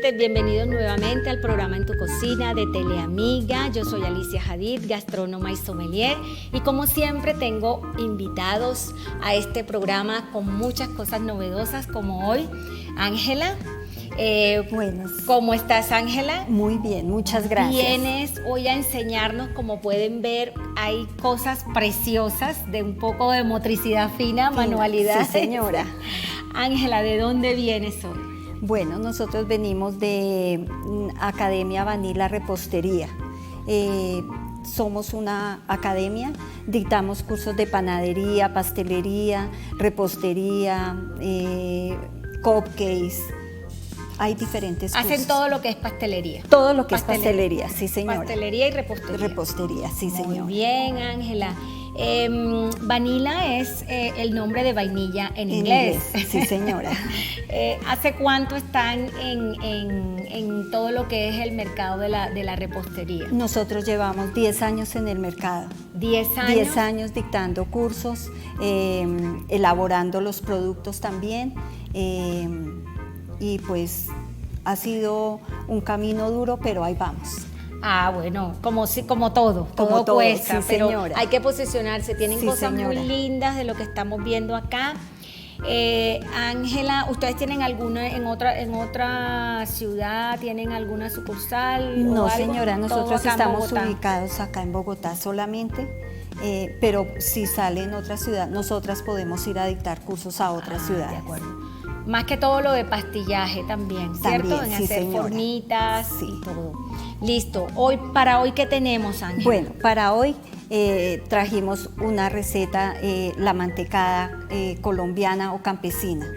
oyentes, bienvenidos nuevamente al programa En tu Cocina de Teleamiga. Yo soy Alicia Hadid, gastrónoma y sommelier, y como siempre tengo invitados a este programa con muchas cosas novedosas, como hoy, Ángela. Buenos. ¿Cómo estás, Ángela? Muy bien, muchas gracias. Vienes hoy a enseñarnos, como pueden ver, hay cosas preciosas de un poco de motricidad fina, manualidad. Sí, señora. Ángela, ¿de dónde vienes hoy? Bueno, nosotros venimos de Academia Vanilla Repostería. Somos una academia, dictamos cursos de panadería, pastelería, repostería, cupcakes. Hay diferentes cursos. Hacen todo lo que es pastelería. Todo lo que es pastelería, sí, señora. Pastelería y repostería. Repostería, sí, señora. Muy bien, Ángela. Vanilla es el nombre de vainilla en inglés. Sí, señora. ¿Hace cuánto están en todo lo que es el mercado de la repostería? Nosotros llevamos 10 años en el mercado. 10 años. 10 años dictando cursos, elaborando los productos también. Y pues ha sido un camino duro, pero ahí vamos. Ah, bueno, como todo cuesta, sí, pero señora. hay que posicionarse. Tienen Sí, cosas señora. muy lindas de lo que estamos viendo acá. Ángela, ¿ustedes tienen alguna en otra ciudad? ¿Tienen alguna sucursal? No, o algo? señora, nosotros ¿Todo acá en estamos Bogotá? ubicados acá en Bogotá solamente, pero si sale en otra ciudad, nosotras podemos ir a dictar cursos a otras ciudades. De acuerdo. Más que todo lo de pastillaje también, ¿cierto? También, En sí, hacer señora. fornitas Sí. y todo. Listo. Para hoy, ¿qué tenemos, Ángela? Bueno, para hoy trajimos una receta, la mantecada colombiana o campesina,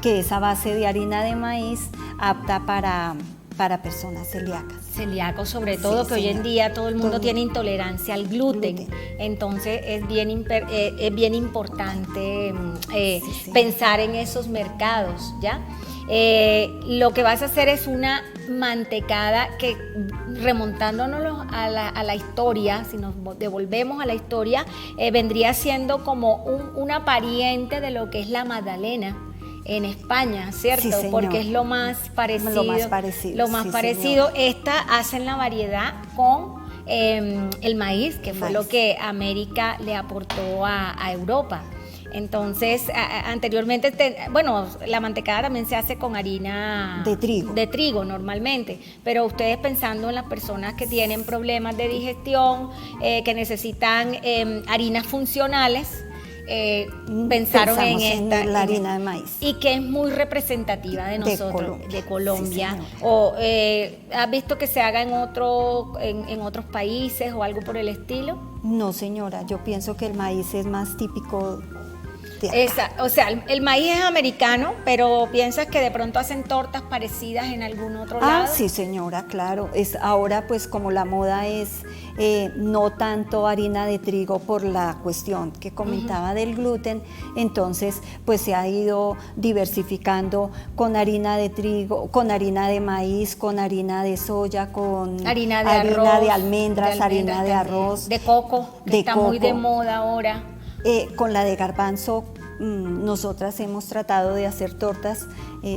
que es a base de harina de maíz, apta para personas celíacas. Celíacos, sobre todo, Sí, que hoy en señora. día todo el mundo Todo. tiene intolerancia al gluten. Gluten. Entonces es bien importante Sí. pensar en esos mercados, ¿ya? Lo que vas a hacer es una mantecada que, remontándonos a la historia, si nos devolvemos a la historia, vendría siendo como una pariente de lo que es la magdalena en España, ¿cierto? Sí, señor. Porque es lo más parecido. Lo más parecido, Lo más sí, parecido. señor. Esta hacen la variedad con el maíz, que fue Maíz. lo que América le aportó a Europa. Entonces, anteriormente, la mantecada también se hace con harina De trigo. De trigo normalmente, pero ustedes, pensando en las personas que tienen problemas de digestión, que necesitan harinas funcionales, pensaron Pensamos en la harina de maíz. y que es muy representativa de nosotros, de Colombia. Sí, O ¿has visto que se haga en otros países o algo por el estilo? No, señora, yo pienso que el maíz es más típico de acá. O sea, el maíz es americano, pero ¿piensas que de pronto hacen tortas parecidas en algún otro lado? Sí, señora, claro. Ahora, pues, como la moda es no tanto harina de trigo por la cuestión que comentaba del gluten, entonces, pues, se ha ido diversificando con harina de trigo, con harina de maíz, con harina de soya, con Harina de arroz, de almendras, harina de también, arroz, de coco, que de está muy de coco. moda ahora. Con la de garbanzo, nosotras hemos tratado de hacer tortas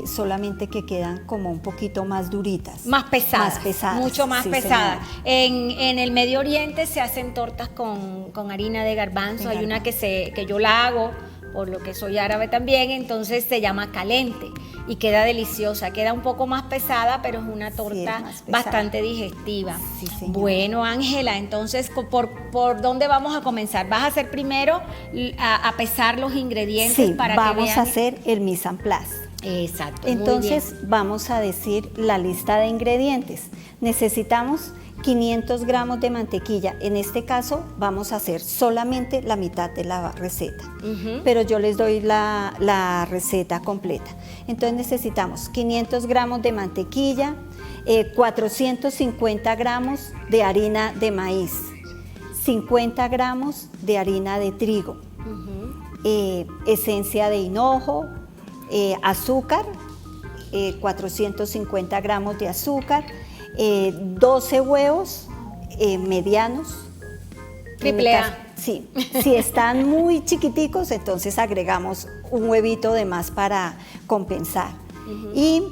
solamente que quedan como un poquito más duritas. Más pesadas. Más pesadas. Mucho más sí, pesadas. señora. En el Medio Oriente se hacen tortas con harina de garbanzo. Hay una que yo la hago, por lo que soy árabe también, entonces se llama calente y queda deliciosa. Queda un poco más pesada, pero es una torta más pesada. bastante digestiva. Sí, señora. Bueno, Ángela, entonces, ¿por dónde vamos a comenzar? ¿Vas a hacer primero a pesar los ingredientes Sí, para que vamos vean? a hacer el mise en place. Exacto. Entonces vamos a decir la lista de ingredientes. Necesitamos 500 gramos de mantequilla. En este caso vamos a hacer solamente la mitad de la receta, pero yo les doy la receta completa. Entonces necesitamos 500 gramos de mantequilla, 450 gramos de harina de maíz, 50 gramos de harina de trigo, esencia de hinojo, azúcar, 450 gramos de azúcar, 12 huevos medianos. Triple A. Sí, si están muy chiquiticos, entonces agregamos un huevito de más para compensar. Y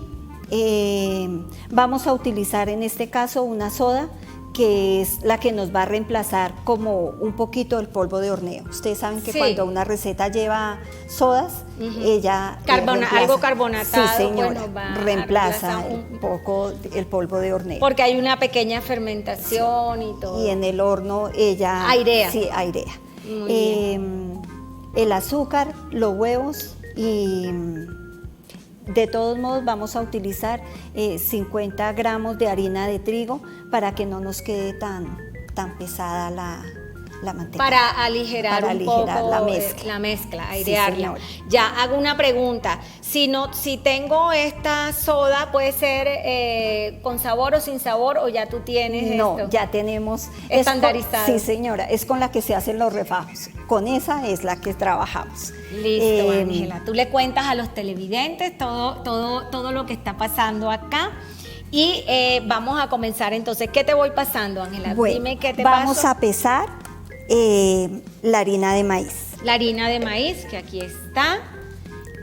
Vamos a utilizar en este caso una soda que es la que nos va a reemplazar como un poquito el polvo de horneo. Ustedes saben que Sí. cuando una receta lleva sodas, ella reemplaza. Algo carbonatado, sí, señora, bueno, va a reemplaza reemplazar un poco el polvo de horneo. Porque hay una pequeña fermentación y todo. Y en el horno ella Airea. Sí, airea. Muy El azúcar, los huevos y de todos modos vamos a utilizar 50 gramos de harina de trigo para que no nos quede tan pesada la manteca. Para aligerar Para un aligerar poco la mezcla. airearla. señora. Ya hago una pregunta. Si tengo esta soda, ¿puede ser con sabor o sin sabor o ya tú tienes No, esto? ya tenemos Estandarizado. Sí, señora, es con la que se hacen los refajos. Con esa es la que trabajamos. Listo, Ángela. Tú le cuentas a los televidentes todo lo que está pasando acá. Y vamos a comenzar entonces. ¿Qué te voy pasando, Ángela? Bueno, Dime qué te vamos paso. a pesar la harina de maíz. La harina de maíz, que aquí está.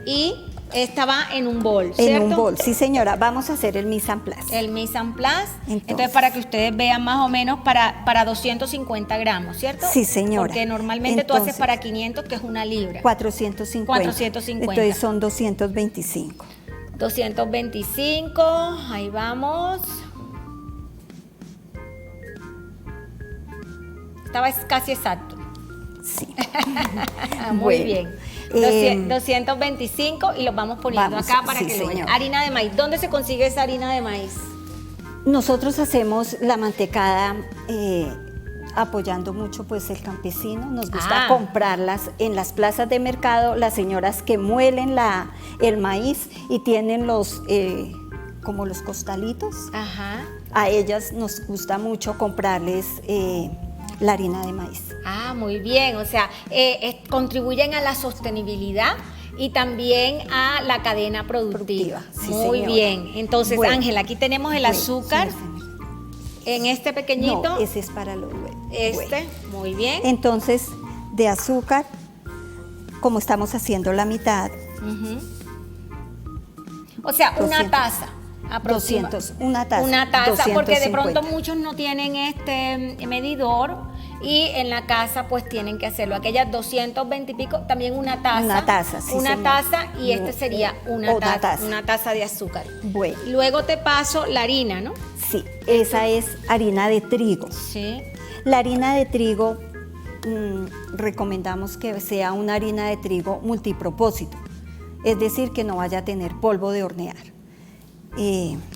Y esta va en un bol, En ¿cierto? un bol, sí señora, vamos a hacer el mise en place. El mise en place. Entonces, Entonces, para que ustedes vean más o menos para 250 gramos, ¿cierto? Sí, señora. Porque normalmente tú haces para 500, que es una libra. 450. 450. Entonces son 225. 225, ahí vamos. Estaba casi exacto. Sí. Muy Bueno, bien. 225 y los vamos poniendo vamos, acá para sí, que lo vean. señora. Harina de maíz. ¿Dónde se consigue esa harina de maíz? Nosotros hacemos la mantecada apoyando mucho pues el campesino. Nos gusta comprarlas en las plazas de mercado, las señoras que muelen el maíz y tienen como los costalitos. Ajá. A ellas nos gusta mucho comprarles la harina de maíz. Ah, muy bien. O sea, contribuyen a la sostenibilidad y también a la cadena productiva. Sí, Muy señora. bien. Entonces, Bueno. Ángela, aquí tenemos el azúcar en este pequeñito. No, ese es para los huevos. Este, muy bien. Entonces, de azúcar, como estamos haciendo la mitad, Ujú. O sea, una 200. taza. aproxima- 200, una taza. Una taza, porque de 250. pronto muchos no tienen este medidor y en la casa pues tienen que hacerlo. Aquellas 220 y pico, también una taza. Una taza, sí, Una señora. taza y este sería una Otra taza. una taza de azúcar. Bueno, Luego te paso la harina, ¿no? sí, esa es harina de trigo. Sí. La harina de trigo, recomendamos que sea una harina de trigo multipropósito, es decir, que no vaya a tener polvo de hornear.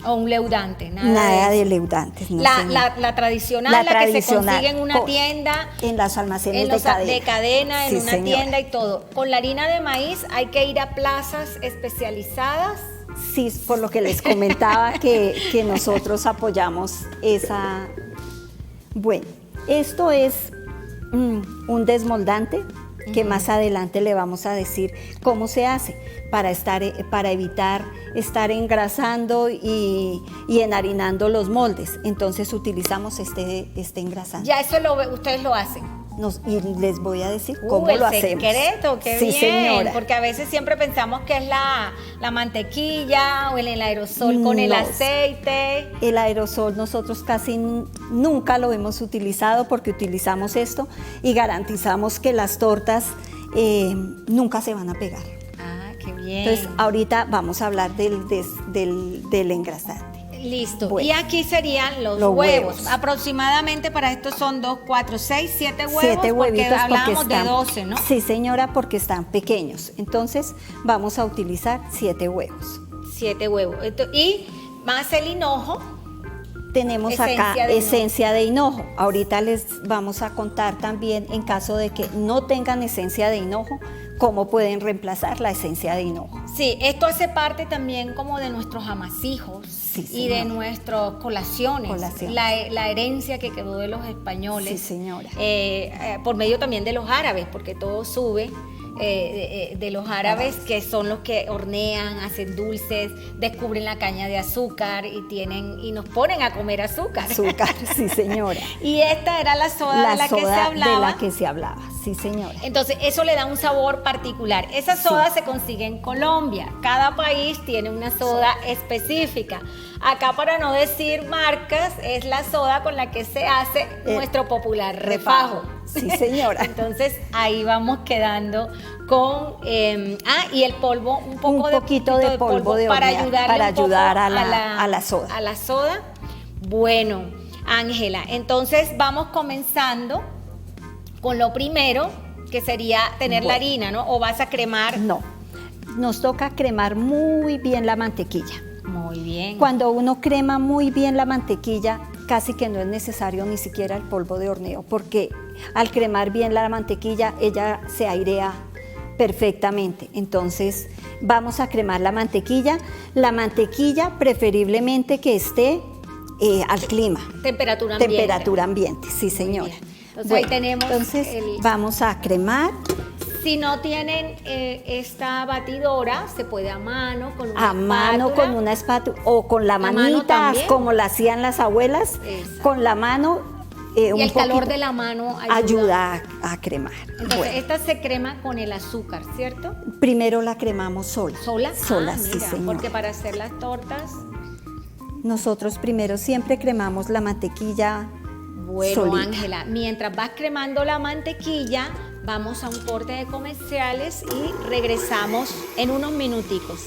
O un leudante, Nada de de eso. leudantes. No, La, señora. la tradicional, La la que se tradicional, consigue en una co- tienda, En los almacenes en los de cadena, en Sí, una señora. tienda y todo. Con la harina de maíz hay que ir a plazas especializadas. Sí, por lo que les comentaba que nosotros apoyamos esa... Bueno, esto es un desmoldante que más adelante le vamos a decir cómo se hace para evitar estar engrasando y enharinando los moldes. Entonces utilizamos este engrasante. Ya eso ustedes lo hacen. Y les voy a decir cómo El lo hacemos. secreto, qué Sí, bien. señora. Porque a veces siempre pensamos que es la mantequilla o el aerosol con el No. aceite. El aerosol nosotros casi nunca lo hemos utilizado porque utilizamos esto y garantizamos que las tortas nunca se van a pegar. Ah, qué bien. Entonces ahorita vamos a hablar del engrasante. Listo. Bueno. Y aquí serían los Los huevos. huevos. Aproximadamente para esto son 2, 4, 6, 7 huevos. 7 huevitos porque hablábamos están, de 12, ¿no? Sí, señora, porque están pequeños. Entonces vamos a utilizar 7 huevos. 7 huevos. Y más el hinojo. Tenemos Esencia acá de hinojo. esencia de hinojo. Ahorita les vamos a contar también, en caso de que no tengan esencia de hinojo, cómo pueden reemplazar la esencia de hinojo. Sí, esto hace parte también como de nuestros amasijos Sí, y de señora. nuestras colaciones. Colaciones. La herencia que quedó de los españoles. Sí, señora. Por medio también de los árabes, porque todo sube de los árabes, que son los que hornean, hacen dulces, descubren la caña de azúcar y nos ponen a comer azúcar. Azúcar, sí señora. Y esta era la soda de la que se hablaba. De la que se hablaba, sí señora. Entonces eso le da un sabor particular. Esa soda se consigue en Colombia. Cada país tiene una soda específica. Acá, para no decir marcas, es la soda con la que se hace nuestro popular refajo. Sí, señora. Entonces ahí vamos quedando con y el polvo, un poquito de polvo de para hornear, ayudar a la soda. A la soda. Bueno, Ángela, entonces vamos comenzando con lo primero, que sería tener la harina, ¿no? ¿O vas a cremar? No, nos toca cremar muy bien la mantequilla. Muy bien. Cuando uno crema muy bien la mantequilla, casi que no es necesario ni siquiera el polvo de horneo, porque al cremar bien la mantequilla, ella se airea perfectamente. Entonces, vamos a cremar la mantequilla. La mantequilla preferiblemente que esté al clima. Temperatura ambiente. Temperatura ambiente, sí señora. Entonces ahí tenemos. Entonces vamos a cremar. Si no tienen esta batidora, se puede a mano con una espátula. Mano con una espátula o con la manita, como la hacían las abuelas. Exacto. Con la mano. Y el calor de la mano ayuda a cremar. Entonces esta se crema con el azúcar, ¿cierto? Primero la cremamos sola. ¿Sola? Sola, sí mira, señora. porque para hacer las tortas. Nosotros primero siempre cremamos la mantequilla. Bueno, Ángela, mientras vas cremando la mantequilla, vamos a un corte de comerciales y regresamos en unos minuticos.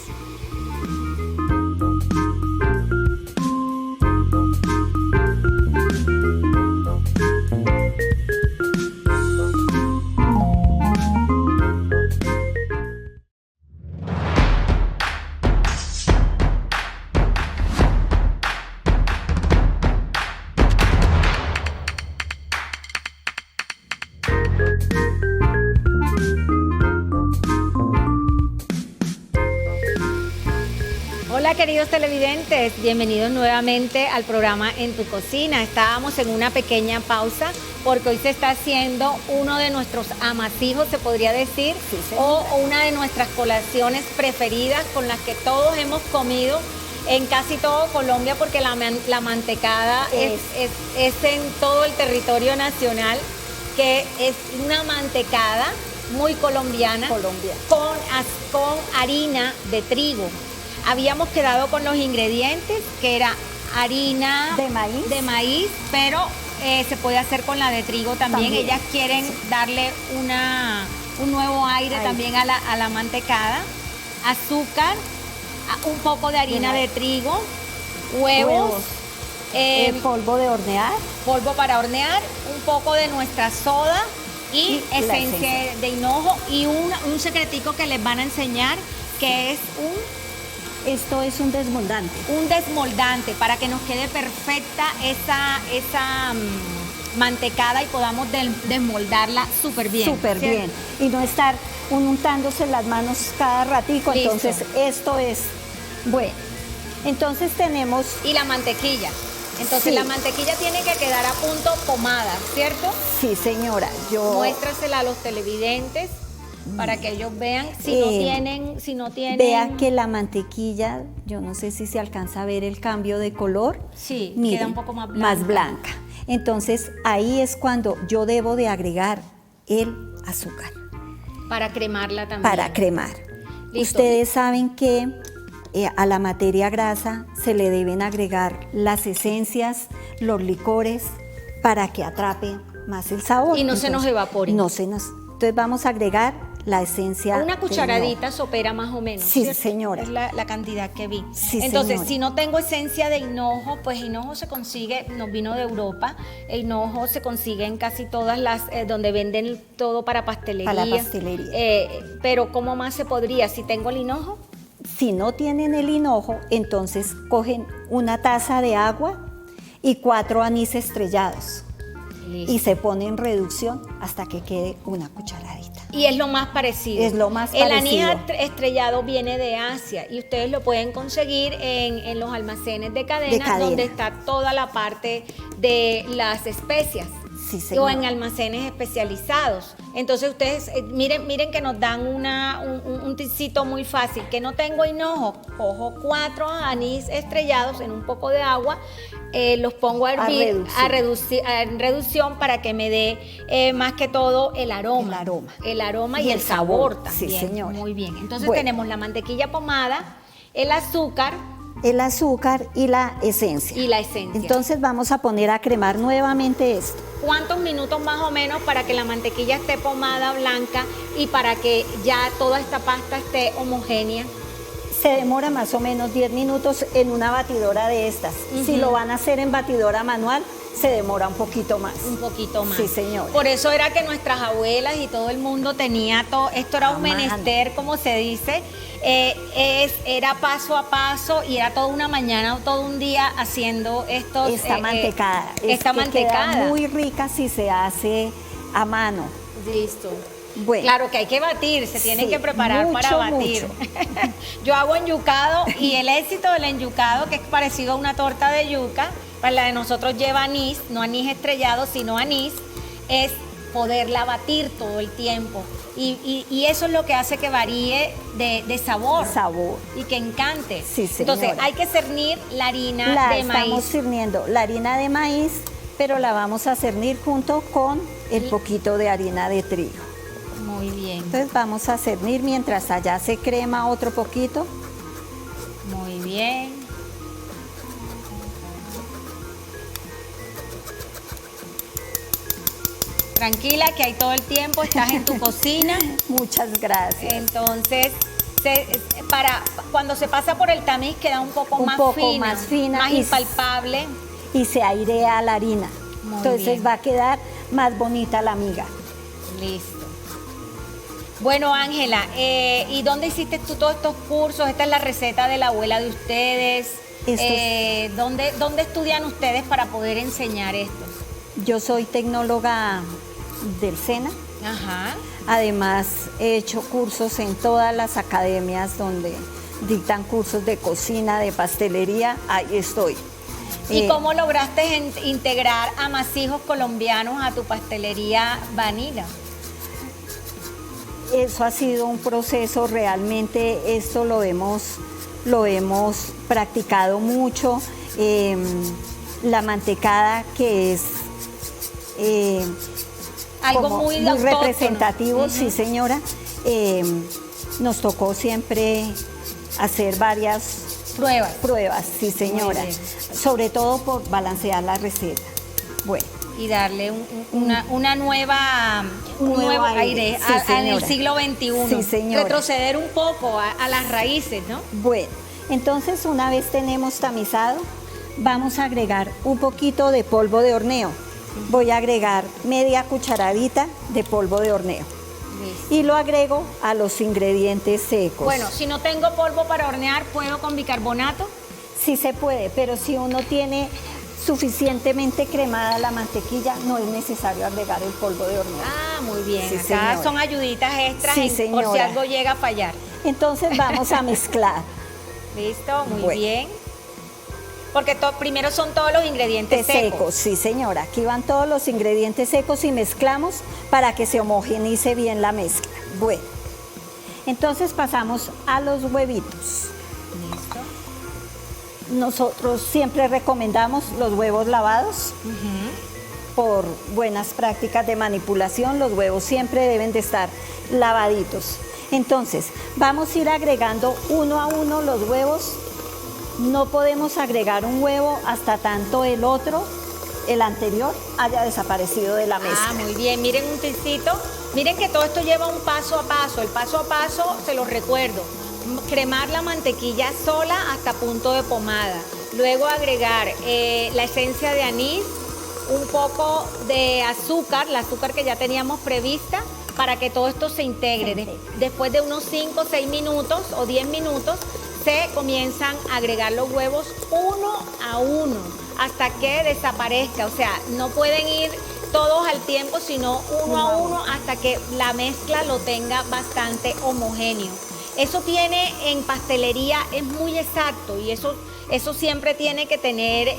Hola queridos televidentes, bienvenidos nuevamente al programa En tu Cocina. Estábamos en una pequeña pausa porque hoy se está haciendo uno de nuestros amasijos, se podría decir, o una de nuestras colaciones preferidas con las que todos hemos comido en casi todo Colombia, porque la mantecada es en todo el territorio nacional, que es una mantecada muy colombiana. Con harina de trigo. Habíamos quedado con los ingredientes, que era harina de maíz, pero se puede hacer con la de trigo también. Ellas quieren darle un nuevo aire también a la mantecada. Azúcar, un poco de harina de trigo, huevos. Polvo de hornear. Polvo para hornear, un poco de nuestra soda y esencia de hinojo, y un secretico que les van a enseñar, que es Esto es un desmoldante. Un desmoldante para que nos quede perfecta esa mantecada y podamos desmoldarla súper bien. Súper bien. Y no estar untándose las manos cada ratico. Listo. Entonces, esto es bueno. Entonces tenemos... Y la mantequilla. Entonces la mantequilla tiene que quedar a punto pomada, ¿cierto? Sí, señora. Muéstrasela a los televidentes para que ellos vean si no tienen. Vea que la mantequilla, yo no sé si se alcanza a ver el cambio de color. Sí, miren, queda un poco más blanca. Más blanca. Entonces ahí es cuando yo debo de agregar el azúcar. Para cremarla también. Para cremar. Listo. Ustedes saben que a la materia grasa se le deben agregar las esencias, los licores, para que atrape más el sabor. Y no se nos evapore. Entonces vamos a agregar la esencia. Una cucharadita sopera más o menos. Sí, ¿cierto? señora. Es la cantidad que vi. Sí, entonces, señora. si no tengo esencia de hinojo, pues hinojo se consigue, nos vino de Europa. El hinojo se consigue en casi todas las, donde venden todo para pastelería. Para la pastelería. Pero ¿cómo más se podría? Si tengo el hinojo. Si no tienen el hinojo, entonces cogen una taza de agua y 4 anís estrellados. Listo. Y se pone en reducción hasta que quede una cucharadita. Y es lo más parecido. Es lo más el parecido. El anís estrellado viene de Asia y ustedes lo pueden conseguir en los almacenes de cadena, donde está toda la parte de las especias. Sí, o señora. en almacenes especializados. Entonces ustedes, miren que nos dan un tipcito muy fácil, que no tengo hinojo, cojo 4 anís estrellados en un poco de agua, los pongo a hervir, en reducción para que me dé más que todo el aroma. El aroma y el sabor también. Sí, señora. Muy bien. Entonces tenemos la mantequilla pomada, el azúcar y la esencia. Entonces vamos a poner a cremar nuevamente esto. ¿Cuántos minutos más o menos para que la mantequilla esté pomada blanca y para que ya toda esta pasta esté homogénea? Se demora más o menos 10 minutos en una batidora de estas. Si lo van a hacer en batidora manual, se demora un poquito más. Un poquito más. Sí, señor. Por eso era que nuestras abuelas y todo el mundo tenía todo, esto era un menester, como se dice, era paso a paso y era toda una mañana o todo un día haciendo estos... Esta mantecada. Esta mantecada. Queda muy rica si se hace a mano. Listo. Bueno, claro que hay que batir, se tiene que preparar para batir. Yo hago enyucado y el éxito del enyucado, que es parecido a una torta de yuca, para la de nosotros lleva anís, no anís estrellado, sino anís, es poderla batir todo el tiempo. Y eso es lo que hace que varíe de sabor. Y que encante. Sí, señora. Entonces hay que cernir la harina de maíz. Estamos cerniendo la harina de maíz, pero la vamos a cernir junto con el poquito de harina de trigo. Muy bien. Entonces vamos a cernir mientras allá se crema otro poquito. Muy bien. Tranquila, que hay todo el tiempo, estás en tu cocina. Muchas gracias. Entonces, cuando se pasa por el tamiz queda un poco más fina, más impalpable. Y se airea la harina. Entonces va a quedar más bonita la miga. Listo. Bueno, Ángela, ¿y dónde hiciste tú todos estos cursos? Esta es la receta de la abuela de ustedes. ¿Dónde estudian ustedes para poder enseñar esto? Yo soy tecnóloga del SENA. Ajá. Además, he hecho cursos en todas las academias donde dictan cursos de cocina, de pastelería. Ahí estoy. ¿Y cómo lograste integrar amasijos colombianos a tu pastelería Vanilla? Eso ha sido un proceso, realmente esto lo hemos practicado mucho. La mantecada, que es algo muy representativo, sí señora. Nos tocó siempre hacer varias pruebas, sí señora, sobre todo por balancear la receta. Bueno. Y darle un nuevo aire en el siglo XXI. Sí, señora. Retroceder un poco a las raíces, ¿no? Bueno, entonces una vez tenemos tamizado, vamos a agregar un poquito de polvo de horneo. Voy a agregar media cucharadita de polvo de horneo. Listo. Y lo agrego a los ingredientes secos. Bueno, si no tengo polvo para hornear, ¿puedo con bicarbonato? Sí se puede, pero si uno tiene suficientemente cremada la mantequilla, no es necesario agregar el polvo de hornear. Ah, muy bien. Sí, acá señora. Son ayuditas extras Sí, por si algo llega a fallar. Entonces vamos a mezclar. Listo, muy bien. Porque primero son todos los ingredientes secos. Sí, señora. Aquí van todos los ingredientes secos y mezclamos para que se homogeneice bien la mezcla. Bueno, entonces pasamos a los huevitos. Listo. Nosotros siempre recomendamos los huevos lavados. Por buenas prácticas de manipulación, los huevos siempre deben de estar lavaditos. Entonces, vamos a ir agregando uno a uno los huevos. No podemos agregar un huevo hasta tanto el anterior, haya desaparecido de la mezcla. Ah, muy bien. Miren un tricito. Miren que todo esto lleva un paso a paso. El paso a paso, se los recuerdo. Cremar la mantequilla sola hasta punto de pomada. Luego agregar la esencia de anís, un poco de azúcar, la azúcar que ya teníamos prevista, para que todo esto se integre. Después de unos 5 o 6 minutos o 10 minutos, se comienzan a agregar los huevos uno a uno hasta que desaparezca. O sea, no pueden ir todos al tiempo, sino uno a uno hasta que la mezcla lo tenga bastante homogéneo. Eso tiene en pastelería, es muy exacto y eso eso siempre tiene que tener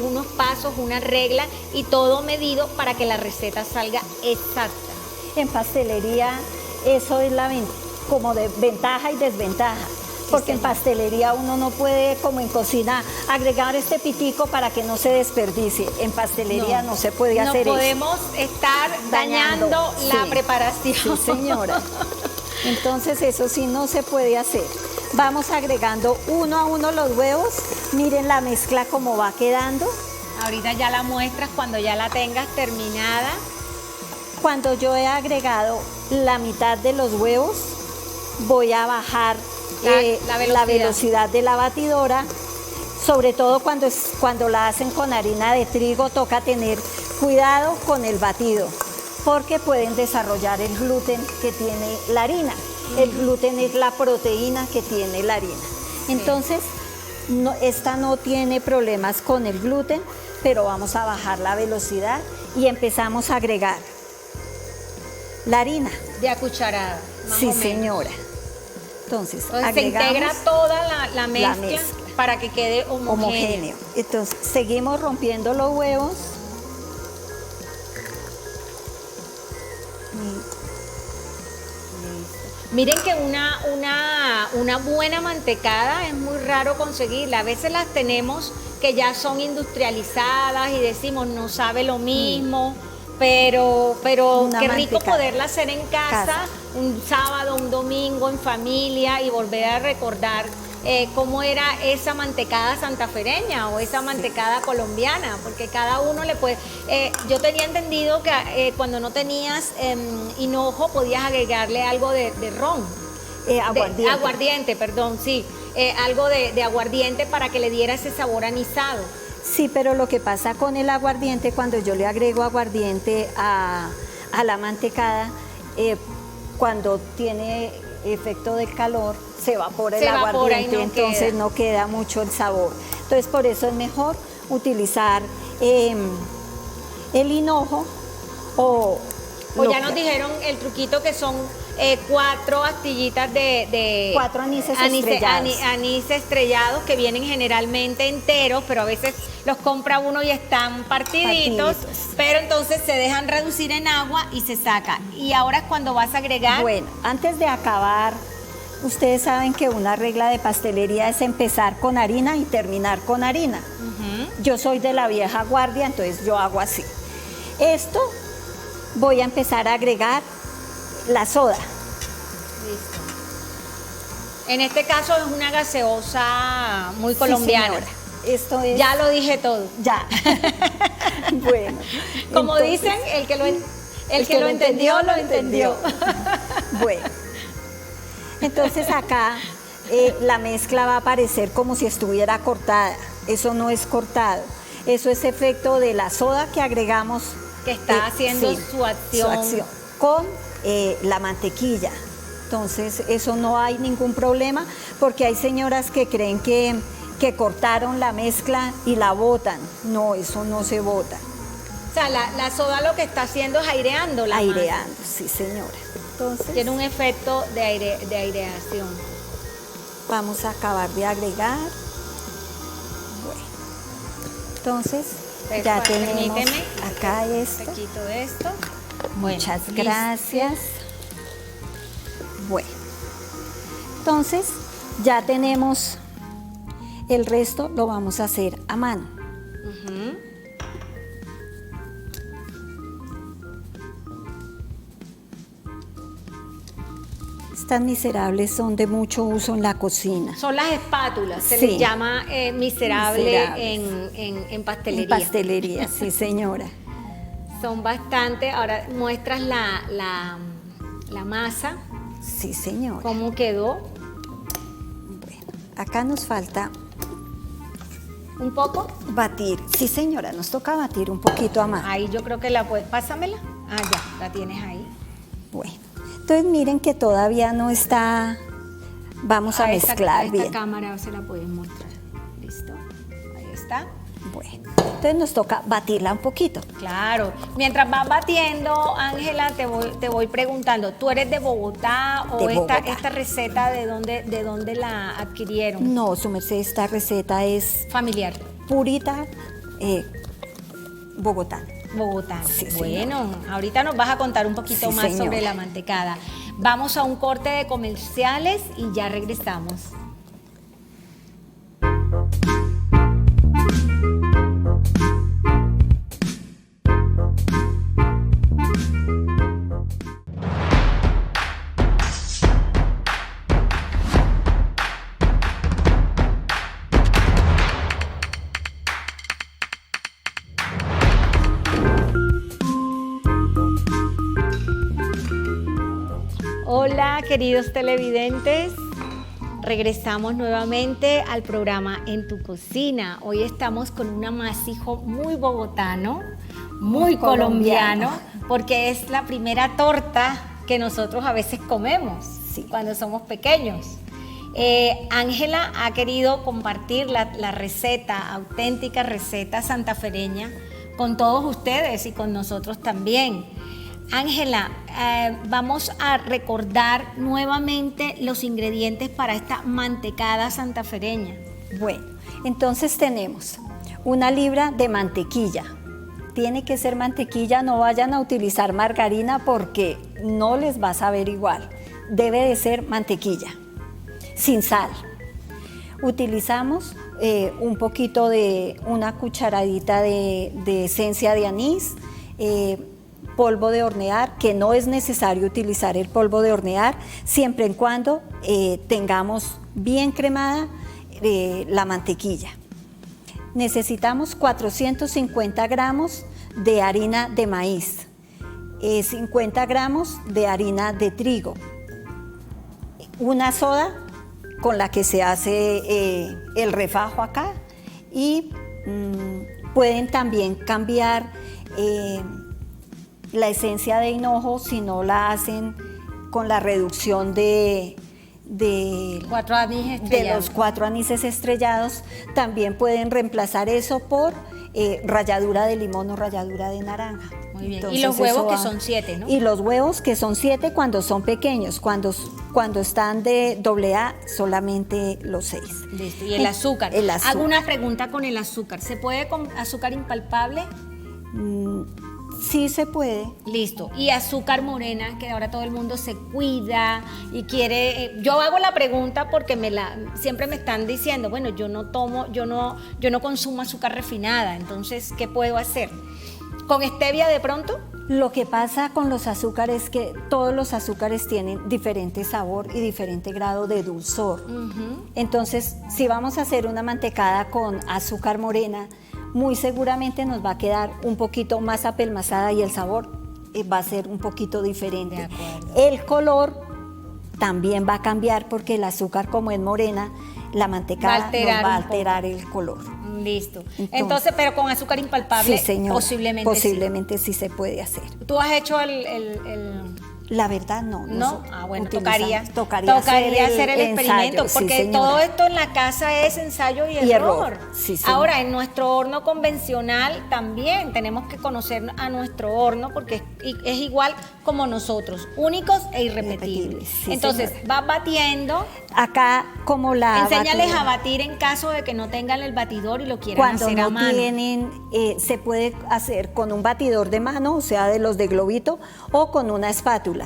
unos pasos, una regla y todo medido para que la receta salga exacta. En pastelería eso es como de ventaja y desventaja. Porque en pastelería uno no puede, como en cocina, agregar este pitico para que no se desperdicie. En pastelería no se puede hacer eso. No podemos estar dañando la preparación. Sí, señora. Entonces eso sí no se puede hacer. Vamos agregando uno a uno los huevos. Miren la mezcla cómo va quedando. Ahorita ya la muestras cuando ya la tengas terminada. Cuando yo he agregado la mitad de los huevos, voy a bajar la velocidad de la batidora, sobre todo cuando la hacen con harina de trigo, toca tener cuidado con el batido, porque pueden desarrollar el gluten que tiene la harina. El gluten es la proteína que tiene la harina. Entonces, esta no tiene problemas con el gluten, pero vamos a bajar la velocidad y empezamos a agregar la harina. De a cucharada. Sí, señora. Entonces se integra toda la mezcla para que quede homogéneo. Entonces seguimos rompiendo los huevos. Miren que una buena mantecada es muy raro conseguirla. A veces las tenemos que ya son industrializadas y decimos no sabe lo mismo. Pero qué rico poderla hacer en casa, un sábado, un domingo, en familia y volver a recordar cómo era esa mantecada santafereña o esa mantecada colombiana, porque cada uno le puede... yo tenía entendido que cuando no tenías hinojo podías agregarle algo de ron. Aguardiente. Aguardiente, perdón, sí. Algo de aguardiente para que le diera ese sabor anisado. Sí, pero lo que pasa con el aguardiente, cuando yo le agrego aguardiente a la mantecada, cuando tiene efecto del calor, se evapora el aguardiente, entonces no queda mucho el sabor. Entonces por eso es mejor utilizar el hinojo o ya nos dijeron el truquito que son 4 astillitas de 4 anises estrellados. Anís estrellados que vienen generalmente enteros, pero a veces los compra uno y están partiditos, pero entonces se dejan reducir en agua y se saca. Y ahora es cuando vas a agregar... Bueno, antes de acabar, ustedes saben que una regla de pastelería es empezar con harina y terminar con harina. Yo soy de la vieja guardia, entonces yo hago así. Esto voy a empezar a agregar la soda. Listo. En este caso es una gaseosa muy colombiana. Sí, esto es... Ya lo dije todo. Ya. Bueno. Como entonces, dicen, el que lo entendió, lo entendió. Bueno. Entonces acá la mezcla va a parecer como si estuviera cortada. Eso no es cortado. Eso es efecto de la soda que agregamos. Que está haciendo su acción con la mantequilla. Entonces eso no hay ningún problema, porque hay señoras que creen que cortaron la mezcla y la botan. No, eso no se bota. O sea, la soda lo que está haciendo es aireando la masa. Sí, señora. Entonces tiene un efecto de aireación. Vamos a acabar de agregar. Bueno, entonces ya tenemos acá esto. Te quito esto. Muchas gracias. Bueno, entonces ya tenemos el resto, lo vamos a hacer a mano. Estas miserables son de mucho uso en la cocina. Son las espátulas, se les llama miserable en pastelería. En pastelería, sí, señora. Son bastante. Ahora muestras la masa. Sí, señora. ¿Cómo quedó? Bueno, acá nos falta... ¿Un poco? Batir. Sí, señora, nos toca batir un poquito a mano. Ahí yo creo que la puedes... Pásamela. Ah, ya, la tienes ahí. Bueno, entonces miren que todavía no está... Vamos a mezclar bien. Esta cámara se la puedes mostrar. Listo. Ahí está. Bueno, entonces nos toca batirla un poquito. Claro. Mientras vas batiendo, Ángela, te voy preguntando, ¿tú eres de Bogotá o De Bogotá. esta receta de dónde la adquirieron? No, su merced, esta receta es Familiar. purita bogotana. Bogotá. Sí, Bueno, ahorita nos vas a contar un poquito Sí, más señora. sobre la mantecada. Vamos a un corte de comerciales y ya regresamos. Hola, queridos televidentes. Regresamos nuevamente al programa En tu Cocina. Hoy estamos con un amasijo muy bogotano, muy colombiano, porque es la primera torta que nosotros a veces comemos cuando somos pequeños. Ángela ha querido compartir la receta, auténtica receta santafereña, con todos ustedes y con nosotros también. Ángela, vamos a recordar nuevamente los ingredientes para esta mantecada santafereña. Bueno, entonces tenemos 1 libra de mantequilla. Tiene que ser mantequilla, no vayan a utilizar margarina porque no les va a saber igual. Debe de ser mantequilla, sin sal. Utilizamos un poquito de una cucharadita de esencia de anís, polvo de hornear, que no es necesario utilizar el polvo de hornear, siempre y cuando tengamos bien cremada la mantequilla. Necesitamos 450 gramos de harina de maíz, 50 gramos de harina de trigo, una soda con la que se hace el refajo acá y pueden también cambiar la esencia de hinojo si no la hacen con la reducción de 4 anís de los 4 anises estrellados. También pueden reemplazar eso por ralladura de limón o ralladura de naranja. Muy bien. Entonces, y los huevos eso que va. son 7, ¿no? Y los huevos que son 7 cuando son pequeños, cuando están de AA solamente los 6. Listo. Y el azúcar. El azúcar. Hago una pregunta con el azúcar. ¿Se puede con azúcar impalpable? Sí se puede. Listo. Y azúcar morena, que ahora todo el mundo se cuida y quiere. Yo hago la pregunta porque siempre me están diciendo, bueno, yo no consumo azúcar refinada, entonces, ¿qué puedo hacer? ¿Con stevia de pronto? Lo que pasa con los azúcares es que todos los azúcares tienen diferente sabor y diferente grado de dulzor. Entonces, si vamos a hacer una mantecada con azúcar morena, muy seguramente nos va a quedar un poquito más apelmazada y el sabor va a ser un poquito diferente. De acuerdo. El color también va a cambiar porque el azúcar, como es morena, la mantecada nos va a alterar el color. Listo. Entonces, pero con azúcar impalpable, sí, señor, posiblemente sí se puede hacer. ¿Tú has hecho La verdad no. ¿No? Ah, bueno, tocaría hacer el experimento, ensayo, porque sí, todo esto en la casa es ensayo y error. Sí, señora. Ahora, en nuestro horno convencional también tenemos que conocer a nuestro horno porque es igual como nosotros, únicos e irrepetibles. Sí, entonces, señora. vas batiendo. Acá, como la Enséñales batidora, a batir en caso de que no tengan el batidor y lo quieran cuando hacer a no mano. tienen, se puede hacer con un batidor de mano, o sea, de los de globito, o con una espátula.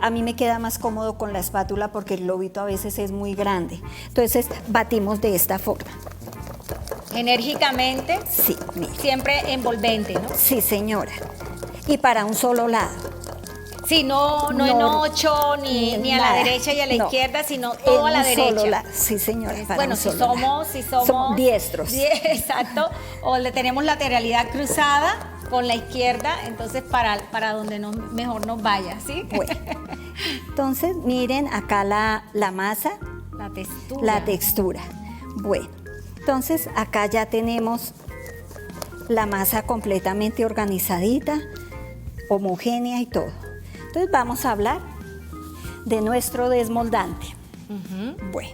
A mí me queda más cómodo con la espátula porque el globito a veces es muy grande. Entonces, batimos de esta forma. Enérgicamente, Sí, mire. siempre envolvente, ¿no? Sí, señora. Y para un solo lado. Sí, no en 8, ni a la nada, derecha y a la no. izquierda, sino todo a la En un solo derecha. lado. Sí, señora. para Bueno, un si solo lado. somos diestros. Exacto, o le tenemos lateralidad cruzada con la izquierda, entonces para donde mejor nos vaya, ¿sí? Bueno, entonces miren acá la masa, La textura. la textura. Bueno, entonces acá ya tenemos la masa completamente organizadita, homogénea y todo. Entonces vamos a hablar de nuestro desmoldante. Bueno,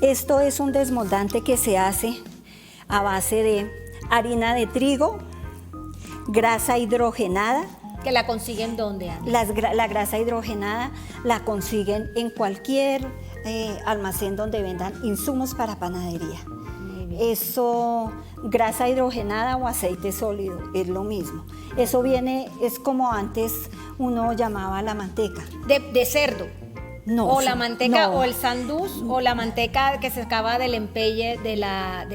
esto es un desmoldante que se hace a base de harina de trigo, grasa hidrogenada. ¿Que la consiguen dónde, Ana? La grasa hidrogenada la consiguen en cualquier almacén donde vendan insumos para panadería. Muy bien. Eso, grasa hidrogenada o aceite sólido, es lo mismo. Eso viene, es como antes uno llamaba la manteca. De cerdo. No, O la manteca, no. o el sanduz, o la manteca que se sacaba del empelle de la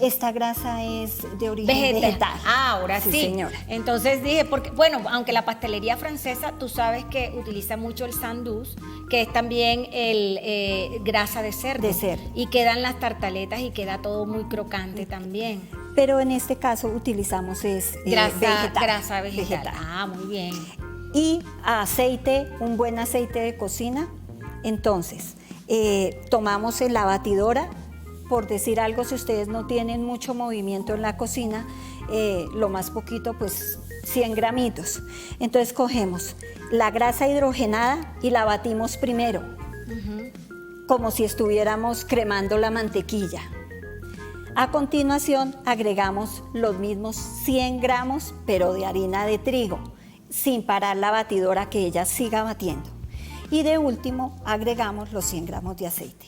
Esta grasa es de origen vegetal. Ah, ahora sí. Señora. Entonces dije, porque, bueno, aunque la pastelería francesa, tú sabes que utiliza mucho el sanduz, que es también grasa de cerdo. De cerdo. Y quedan las tartaletas y queda todo muy crocante también. Pero en este caso utilizamos Grasa vegetal. Ah, muy bien. Y aceite, un buen aceite de cocina. Entonces, tomamos en la batidora, por decir algo, si ustedes no tienen mucho movimiento en la cocina, lo más poquito, pues 100 gramitos. Entonces cogemos la grasa hidrogenada y la batimos primero, como si estuviéramos cremando la mantequilla. A continuación agregamos los mismos 100 gramos, pero de harina de trigo, sin parar la batidora, que ella siga batiendo. Y de último agregamos los 100 gramos de aceite.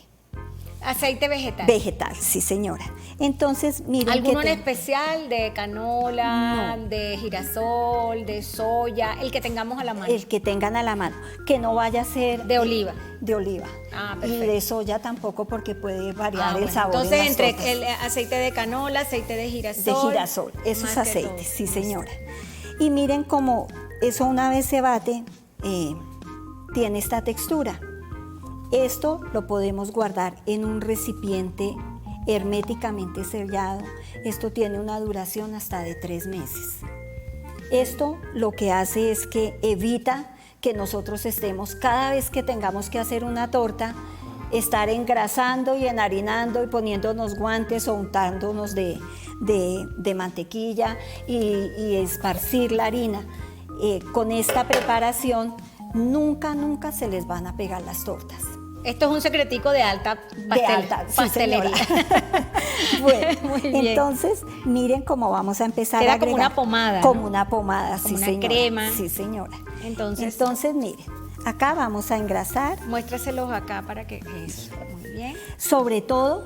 Aceite vegetal. Vegetal, sí señora. Entonces, miren ¿Alguno que en especial de canola, de girasol, de soya, el que tengamos a la mano? el que tengan a la mano, que no vaya a ser De oliva. De oliva. Ah, y perfecto. de soya tampoco, porque puede variar el Bueno, sabor. entonces, en las entre tortas. el aceite de canola, aceite de girasol. De girasol, esos más que aceites, todo. sí señora. Y miren cómo eso, una vez se bate, tiene esta textura. Esto lo podemos guardar en un recipiente herméticamente sellado. Esto tiene una duración hasta de 3 meses. Esto lo que hace es que evita que nosotros estemos, cada vez que tengamos que hacer una torta, estar engrasando y enharinando y poniéndonos guantes o untándonos de mantequilla y esparcir la harina. Con esta preparación nunca se les van a pegar las tortas. Esto es un secretico de alta, Sí, pastelería. señora. Bueno, Muy bien. entonces miren cómo vamos a empezar Queda a como agregar. una pomada, ¿no? Como una pomada, Como sí una señora. crema. Sí señora. Entonces, miren, acá vamos a engrasar, muéstraselos acá para que eso. Muy bien. sobre todo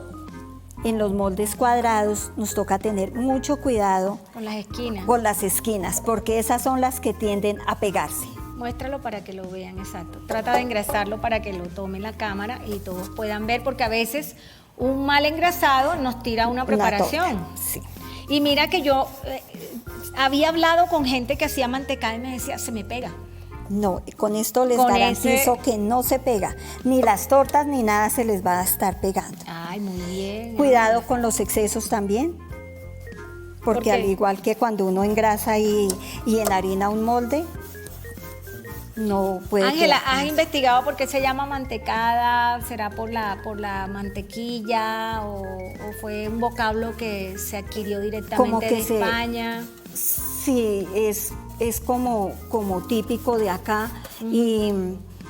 en los moldes cuadrados nos toca tener mucho cuidado Con las esquinas. con las esquinas, porque esas son las que tienden a pegarse. Muéstralo para que lo vean, exacto. Trata de engrasarlo para que lo tome la cámara y todos puedan ver, porque a veces un mal engrasado nos tira una preparación. Una torta, sí. Y mira que yo había hablado con gente que hacía mantecada y me decía, se me pega. No, con esto les Con garantizo que no se pega, ni las tortas ni nada se les va a estar pegando. Ay, muy bien. Cuidado con los excesos también, ¿Por porque qué? al igual que cuando uno engrasa y enharina un molde, no puede Ángela, quedar. ¿has investigado por qué se llama mantecada? ¿Será por la mantequilla o fue un vocablo que se adquirió Como directamente que de España? Sí, es como típico de acá.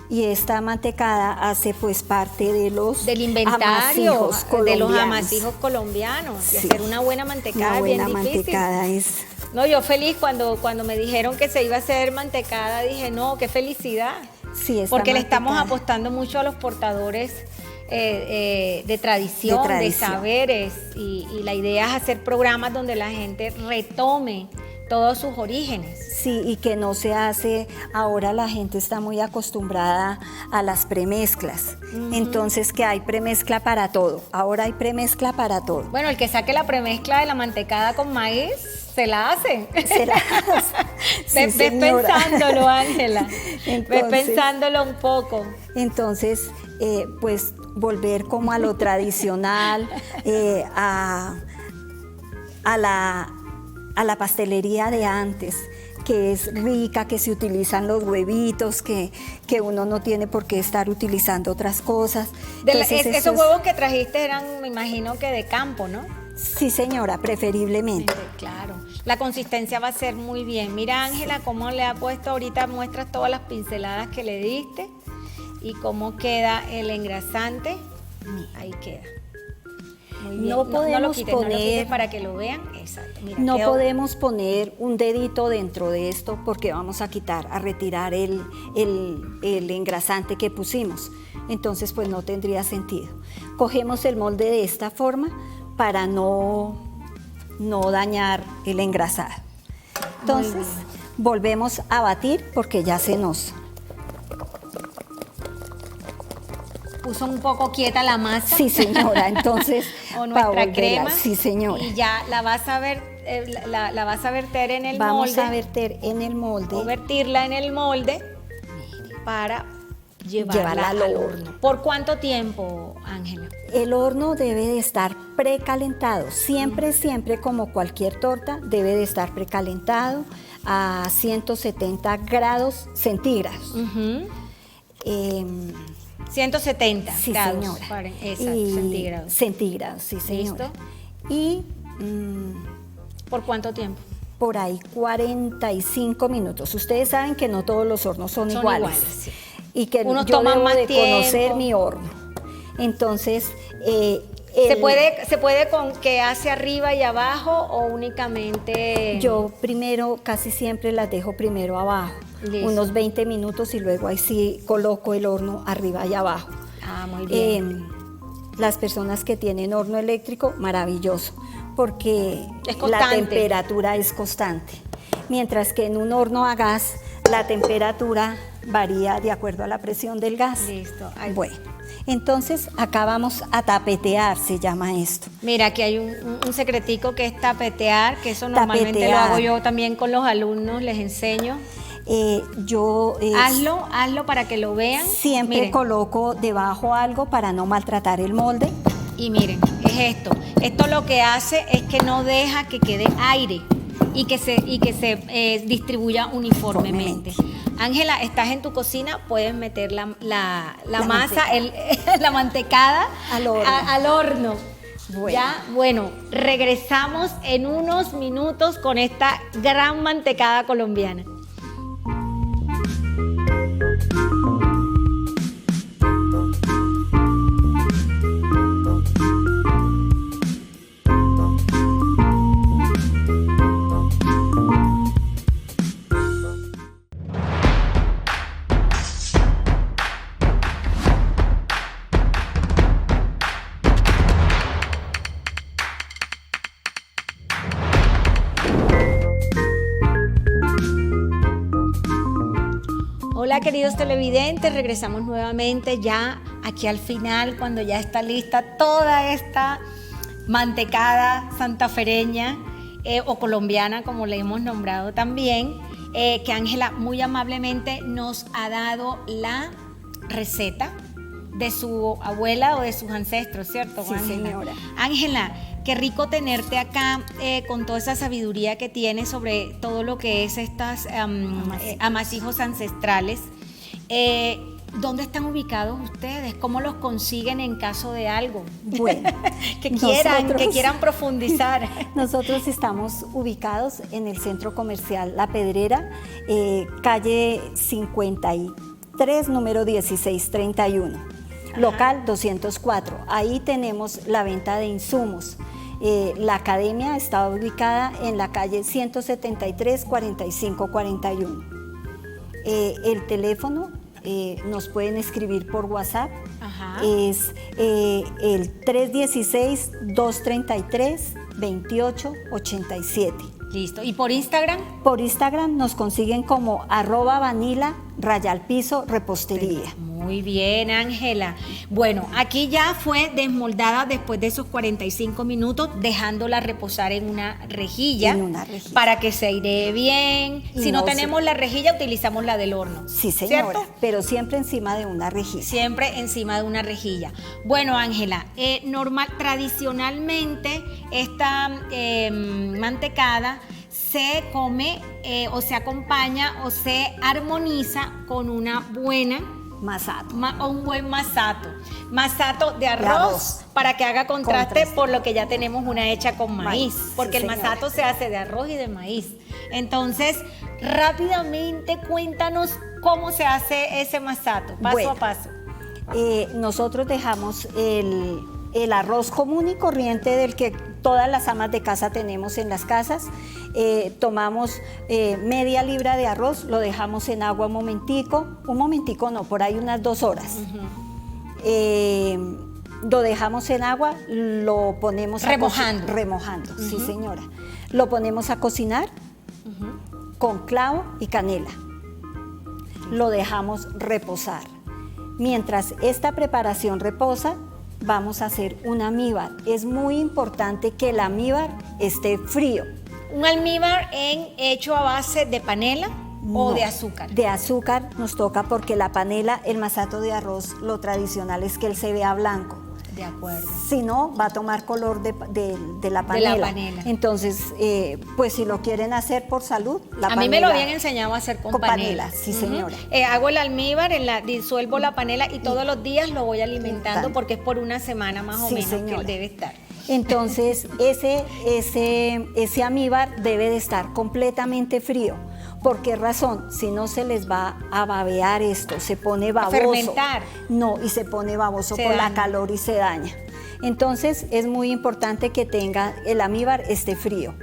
Y esta mantecada hace pues parte de los Del inventario amasijos de los colombianos. amasijos colombianos. Y Sí. hacer una buena mantecada Una es bien buena difícil. mantecada es... No, yo feliz cuando me dijeron que se iba a hacer mantecada, dije, no, qué felicidad. Sí, esta Porque le estamos mantecada. apostando mucho a los portadores de tradición, de, tradición. saberes. Y la idea es hacer programas donde la gente retome todos sus orígenes. Sí, y que no se hace, ahora la gente está muy acostumbrada a las premezclas, entonces que hay premezcla para todo, ahora hay premezcla para todo. Bueno, el que saque la premezcla de la mantecada con maíz, se la hace. Se la hace. Sí, Ves señora. pensándolo, Ángela. Ves Entonces- pensándolo un poco. Entonces, pues volver como a lo tradicional, a la pastelería de antes, que es rica, que se utilizan los huevitos, que uno no tiene por qué estar utilizando otras cosas. Entonces, eso Esos es- huevos que trajiste eran, me imagino que de campo, ¿no? Sí, señora, preferiblemente. Claro. La consistencia va a ser muy bien. Mira, Ángela, cómo le ha puesto ahorita, muestras todas las pinceladas que le diste y cómo queda el engrasante. Ahí queda. Muy bien. No No lo podemos quites, no lo quites poner, para que lo vean. Exacto. Mira, no quedó- podemos poner un dedito dentro de esto porque vamos a retirar el engrasante que pusimos. Entonces, pues no tendría sentido. Cogemos el molde de esta forma para no dañar el engrasado. Entonces, volvemos a batir porque ya se nos... puso un poco quieta la masa. Sí, señora, entonces... o pa' nuestra volverla, crema. sí, señora. Y ya la vas a ver, la vas a verter en el Vamos molde. a verter en el molde. O vertirla en el molde para llevarla al horno. ¿Por cuánto tiempo, Ángela? El horno debe de estar precalentado. Siempre, siempre, como cualquier torta, debe de estar precalentado a 170 grados centígrados. 170 Sí, grados. señora. Exacto, Y centígrados. centígrados, sí, señora. ¿Listo? Y ¿Por cuánto tiempo? por ahí 45 minutos. Ustedes saben que no todos los hornos son iguales. Sí. Y que Unos yo toman debo más de conocer tiempo. mi horno. Entonces, ¿Se puede con que hace arriba y abajo o únicamente? yo primero, casi siempre las dejo primero abajo, Listo. unos 20 minutos y luego ahí sí coloco el horno arriba y abajo. Ah, muy bien. Las personas que tienen horno eléctrico, maravilloso, porque Es la constante. temperatura es constante. Mientras que en un horno a gas, la temperatura varía de acuerdo a la presión del gas. Listo. Ahí. Bueno, entonces acá vamos a tapetear, se llama esto. Mira, aquí hay un secretico que es tapetear, que eso normalmente Tapetear. lo hago yo también con los alumnos, les enseño. Hazlo para que lo vean. Siempre Miren, coloco debajo algo para no maltratar el molde. y miren, es esto. Esto lo que hace es que no deja que quede aire y que se distribuya uniformemente. Ángela, estás en tu cocina, puedes meter la masa, la mantecada Al horno. al horno. Bueno. Ya, bueno, regresamos en unos minutos con esta gran mantecada colombiana. Hola queridos televidentes, regresamos nuevamente ya aquí al final cuando ya está lista toda esta mantecada santafereña o colombiana como le hemos nombrado también, que Ángela muy amablemente nos ha dado la receta de su abuela o de sus ancestros, ¿cierto, Sí, Ángela? señora. Ángela, qué rico tenerte acá con toda esa sabiduría que tienes sobre todo lo que es estas amasijos ancestrales. ¿Dónde están ubicados ustedes? ¿Cómo los consiguen en caso de algo? Bueno, que nosotros- quieran profundizar. Nosotros estamos ubicados en el centro comercial La Pedrera, calle 53, número 1631, local 204. Ahí tenemos la venta de insumos. La academia está ubicada en la calle 173 45 41. El teléfono nos pueden escribir por WhatsApp. Ajá. Es el 316-233-2887. Listo. ¿Y por Instagram? Por Instagram nos consiguen como @vanila_repostería. Muy bien, Ángela. Bueno, aquí ya fue desmoldada después de esos 45 minutos, dejándola reposar en una rejilla, En una rejilla. para que se airee bien. Y Si no no tenemos la rejilla, utilizamos la del horno. Sí, señora, ¿cierto? pero siempre encima de una rejilla. Siempre encima de una rejilla. Bueno, Ángela, tradicionalmente esta mantecada se come o se acompaña o se armoniza con una buena Masato. o un buen masato. Masato de arroz, arroz. para que haga contraste, Contraste. por lo que ya tenemos una hecha con maíz, Maíz, porque sí, el señora. masato se hace de arroz y de maíz. Entonces, rápidamente cuéntanos cómo se hace ese masato, paso Bueno. a paso. Nosotros dejamos el el arroz común y corriente del que todas las amas de casa tenemos en las casas. Tomamos media libra de arroz, lo dejamos en agua un momentico no, por ahí unas 2 horas. Lo dejamos en agua, lo ponemos remojando, sí señora. Lo ponemos a cocinar con clavo y canela. Lo dejamos reposar. Mientras esta preparación reposa, vamos a hacer un almíbar. Es muy importante que el almíbar esté frío. ¿Un almíbar hecho a base de panela o No, de azúcar? De azúcar nos toca porque la panela, el masato de arroz, lo tradicional es que él se vea blanco. De acuerdo. Si no, va a tomar color de la panela. De la panela. Entonces, pues si lo quieren hacer por salud, la panela. A mí me lo habían enseñado a hacer con panela. Sí, señora. Hago el almíbar, disuelvo la panela y todos los días lo voy alimentando porque es por una semana más o menos que él debe estar. Entonces, ese almíbar debe de estar completamente frío. ¿Por qué razón? Si no, se les va a babear esto, se pone baboso. A fermentar. No, y se pone baboso por la calor y se daña. Entonces, es muy importante que tenga el almíbar esté frío.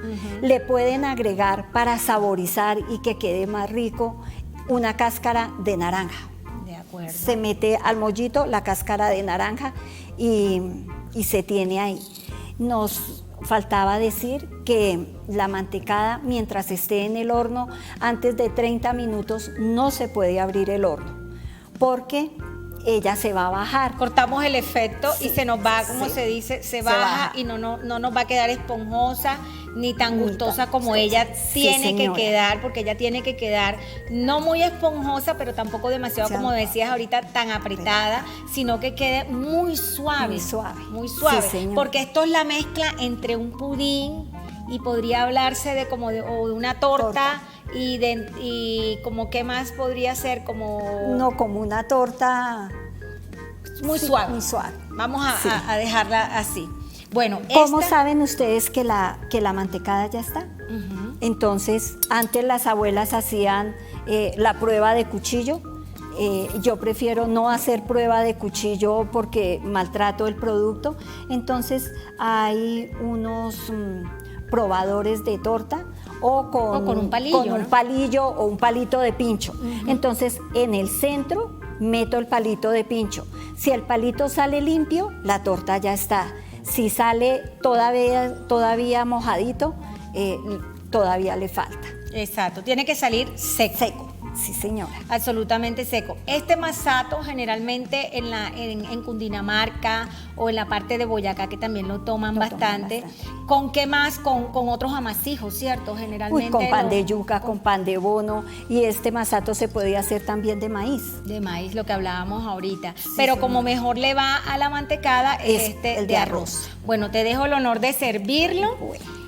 Le pueden agregar, para saborizar y que quede más rico, una cáscara de naranja. De acuerdo. Se mete al mollito la cáscara de naranja y se tiene ahí. Nos faltaba decir que la mantecada, mientras esté en el horno, antes de 30 minutos no se puede abrir el horno, porque ella se va a bajar. Cortamos el efecto y se nos va, como se dice, se baja y no nos va a quedar esponjosa ni tan gustosa como ella tiene que quedar, porque ella tiene que quedar no muy esponjosa, pero tampoco demasiado, como decías ahorita, tan apretada, sino que quede muy suave. Muy suave. Sí, porque esto es la mezcla entre un pudín y podría hablarse de o de una torta. Y como qué más podría ser, como una torta muy suave. Muy suave. Vamos a dejarla así. Bueno, ¿cómo saben ustedes que la mantecada ya está? Entonces, antes las abuelas hacían la prueba de cuchillo. Yo prefiero no hacer prueba de cuchillo porque maltrato el producto. Entonces, hay unos probadores de torta o con un palillo, un palillo o un palito de pincho. Entonces, en el centro meto el palito de pincho. Si el palito sale limpio, la torta ya está. Si sale todavía mojadito, todavía le falta. Exacto, tiene que salir seco. Seco, sí señora. Absolutamente seco. Este masato generalmente en Cundinamarca o en la parte de Boyacá, que también lo toman bastante. ¿Con qué más? Con otros amasijos, ¿cierto? Generalmente. Con pan de yuca, con pan de bono, y este masato se puede hacer también de maíz. De maíz, lo que hablábamos ahorita. Pero como mejor le va a la mantecada es el de arroz. Bueno, te dejo el honor de servirlo.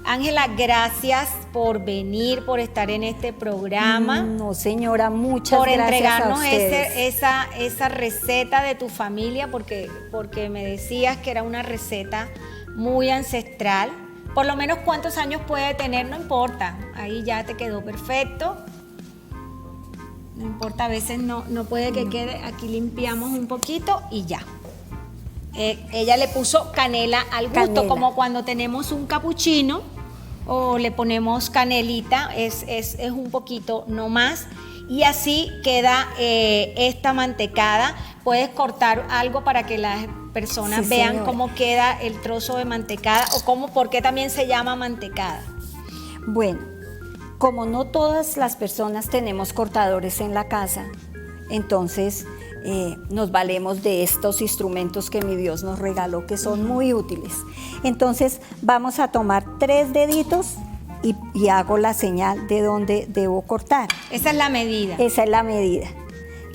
Ángela, gracias por venir, por estar en este programa. No, señora, muchas por gracias entregarnos a ustedes. esa receta de tu familia, porque me decías que era una receta muy ancestral. Por lo menos cuántos años puede tener, no importa, ahí ya te quedó perfecto. No importa, a veces no puede que quede, aquí limpiamos un poquito y ya. Ella le puso canela al gusto, como cuando tenemos un capuchino o le ponemos canelita, es un poquito no más. Y así queda esta mantecada. Puedes cortar algo para que las personas vean señora. Cómo queda el trozo de mantecada o por qué también se llama mantecada. Bueno, como no todas las personas tenemos cortadores en la casa, entonces nos valemos de estos instrumentos que mi Dios nos regaló, que son muy útiles. Entonces vamos a tomar 3 deditos y hago la señal de donde debo cortar. Esa es la medida. Esa es la medida.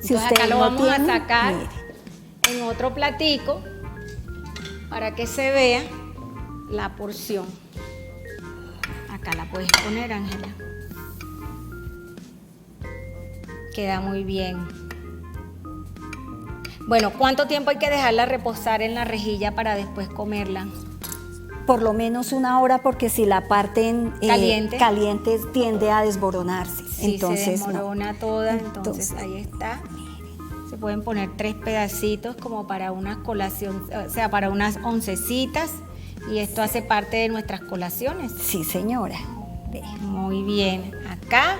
Si entonces acá lo vamos a sacar en otro platico para que se vea la porción. Acá la puedes poner, Ángela. Queda muy bien. Bueno, ¿cuánto tiempo hay que dejarla reposar en la rejilla para después comerla? Por lo menos 1 hora, porque si la parten caliente tiende a desboronarse. Sí, entonces, se desmorona toda, entonces ahí está. Se pueden poner 3 pedacitos como para una colación, o sea, para unas oncecitas. Y esto hace parte de nuestras colaciones. Sí, señora. Ve. Muy bien. Acá,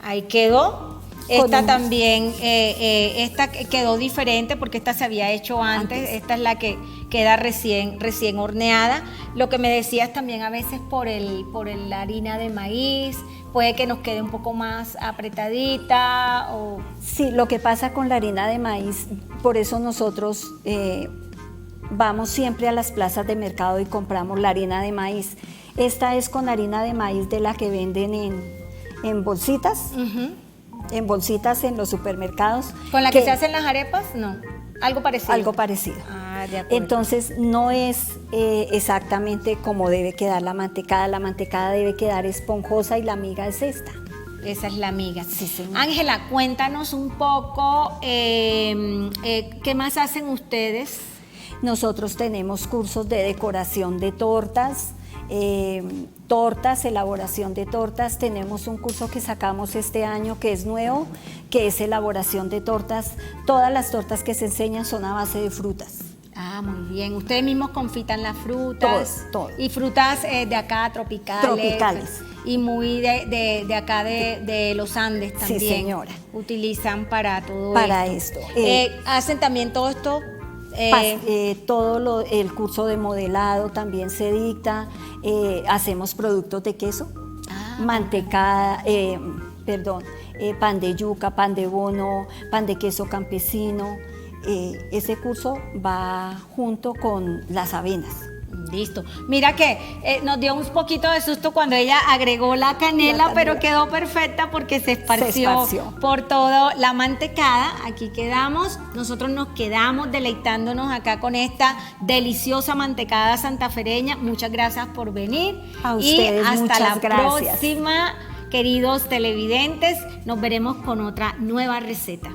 ahí quedó. Esta también, esta quedó diferente porque esta se había hecho antes. Esta es la que queda recién horneada. Lo que me decías también a veces por la harina de maíz, puede que nos quede un poco más apretadita o... Sí, lo que pasa con la harina de maíz, por eso nosotros vamos siempre a las plazas de mercado y compramos la harina de maíz. Esta es con harina de maíz de la que venden en bolsitas. En bolsitas en los supermercados. ¿Con la que se hacen las arepas? No, algo parecido. Algo parecido. Ah, de acuerdo. Entonces no es exactamente como debe quedar la mantecada debe quedar esponjosa y la miga es esta. Esa es la miga. Sí, señora. Ángela, cuéntanos un poco, ¿qué más hacen ustedes? Nosotros tenemos cursos de decoración de tortas, elaboración de tortas. Tenemos un curso que sacamos este año que es nuevo, que es elaboración de tortas. Todas las tortas que se enseñan son a base de frutas. Ah, muy bien. Ustedes mismos confitan las frutas. Todo. Y frutas de acá, tropicales. Tropicales. Y muy de acá de los Andes también. Sí, señora. Utilizan para todo para esto. esto. Hacen también todo esto. El curso de modelado también se dicta. Hacemos productos de queso, mantecada, pan de yuca, pan de bono, pan de queso campesino. Ese curso va junto con las avenas. Listo. Mira que nos dio un poquito de susto cuando ella agregó la canela, pero quedó perfecta porque se esparció por todo la mantecada. Aquí quedamos. Nosotros nos quedamos deleitándonos acá con esta deliciosa mantecada santafereña. Muchas gracias por venir. A ustedes, y hasta la gracias. próxima, queridos televidentes. Nos veremos con otra nueva receta.